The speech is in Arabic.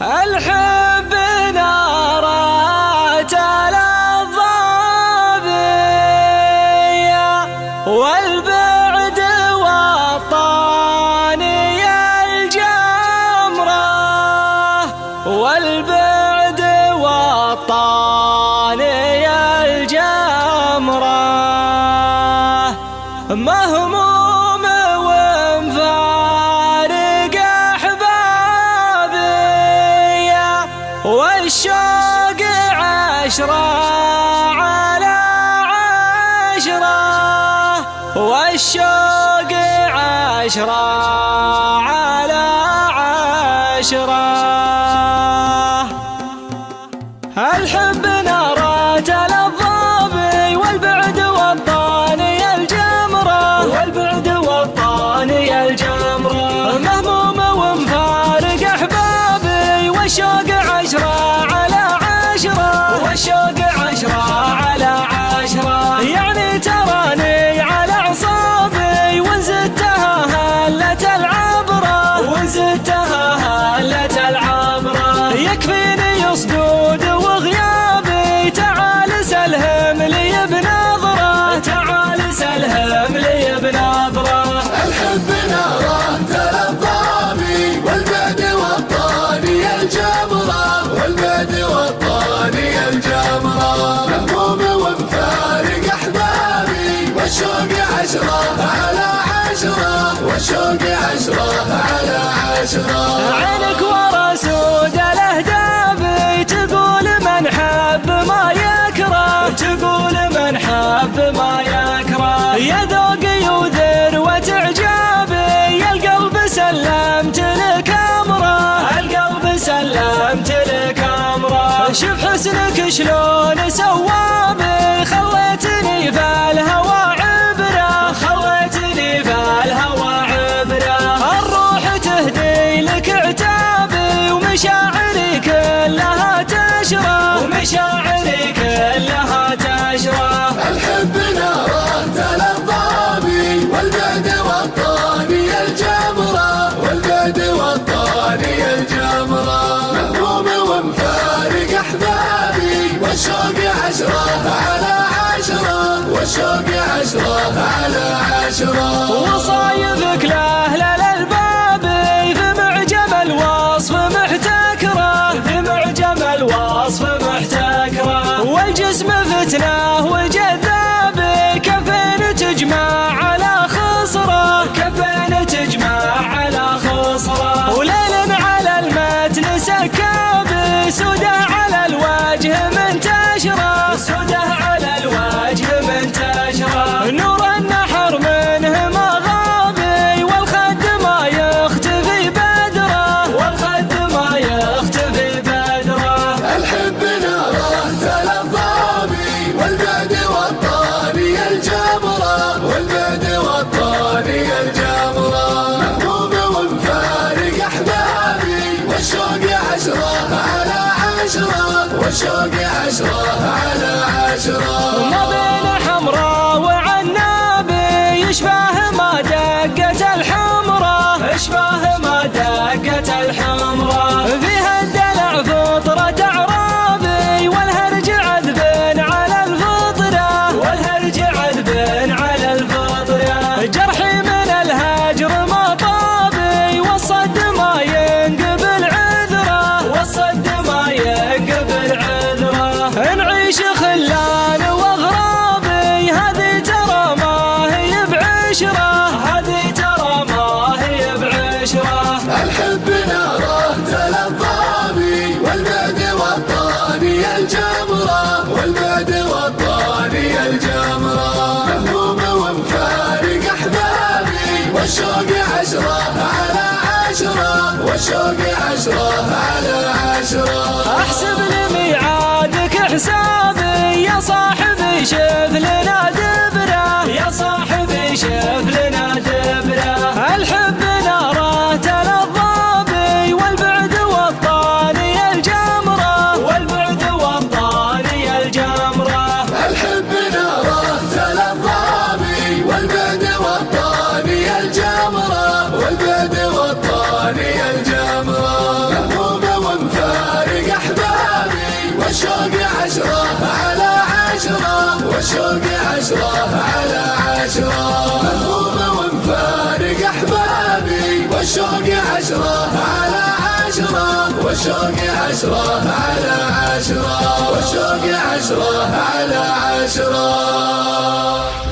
الحب نارات الضابية والبعد والطاني الجمرة والبعد والطاني الجمرة مهموم ومفارق أحبابي والشوق عشرة على عشرة والشوق عشرة على عشرة. الحب نارات الضابي والبعد والطاني الجمرة والبعد والطاني الجمرة مهموم ومفارق أحبابي والشوق عشرة على عشرة والشوق عشرة على عشرة. يعني تراني على أعصابي وانزدتها هلة العبرة وانزدتها هلة العبرة. يكفيني صدود وغيابي تعال سلهم لي بنظرة تعال سلهم لي بنظرة. الحب نارات الضابي والبعد والطاني الجمرة والبعد والطاني الجمرة مهموم ومفارق أحبابي والشوق عشرة على عشرة والشوق عشرة على عشرة. عينك ورا سود الأهداب تقول من حب ما يكره تقول من حب ما يكره. يا ذوقي وذروة إعجابي يا القلب سلمت لك أمره القلب سلمت لك أمره. شوف حسنك شلون سوابي خليتني في الهوى عبرة خليتني في الهوى عبرة. الروح تهدي لك عتابي ومشاعري كلها تشرى ومشاعري كلها تشرى. الحب نارات الضابي والبعد والطاني الجمرة والبعد والطاني الجمرة مهموم ومفارق أحبابي والشوق عشرة على عشرة والشوق عشرة على عشرة. وصايبك لأهل الألباب في معجم الوصف محتكرة في معجم الوصف محتكرة. والجسم فتنة وجذاب كفين تجمع على خصرة كفين تجمع على خصرة. وليل على المتن سكاب سودة على الوجه منتشرة سودة على الوجه منتشرة. نور النحر منه ما غابي والخد ما يختفي بدره والخد ما يختفي بدره. الحب نارات الضابي والبعد والطاني الجمرة والبعد والطاني الجمرة مهموم ومفارق أحبابي والشوق عشرة على عشرة والشوق عشرة على عشرة. ما بين حمراء وعنابي يشبه ما دقت الحمرة يشبه ما دقت الحمرة. فيها الدلع فطرة أعرابي والهرج عذب على الفطرة والهرج عذب على الفطرة. جرحي من الهجر ما طابي والصد ما ينقبل عذره والصد ما ينقبل عذره. نعيش خلان واغرابي هذه ترى ما هي بعشرة هذه ترى ما هي بعشرة. الحب نارات الضابي والبعد والطاني الجمرة والبعد والطاني الجمرة مهموم ومفارق أحبابي والشوق عشرة على عشرة والشوق عشرة على عشرة. احسب لميعادك حسابي يا صاحبي شوف لنا دبره يا صاحبي شوف لنا دبره. الحب نارات الضابي والبعد والطاني الجمرة والبعد والطاني الجمرة. الحب نارات الضابي والبعد والطاني الجمرة والبعد والطاني الجمرة مهموم ومفارق 10 على 10 والشوق 10 على 10 مهموم ومفارق أحبابي والشوق 10 على 10 والشوق 10 على 10 والشوق 10 على 10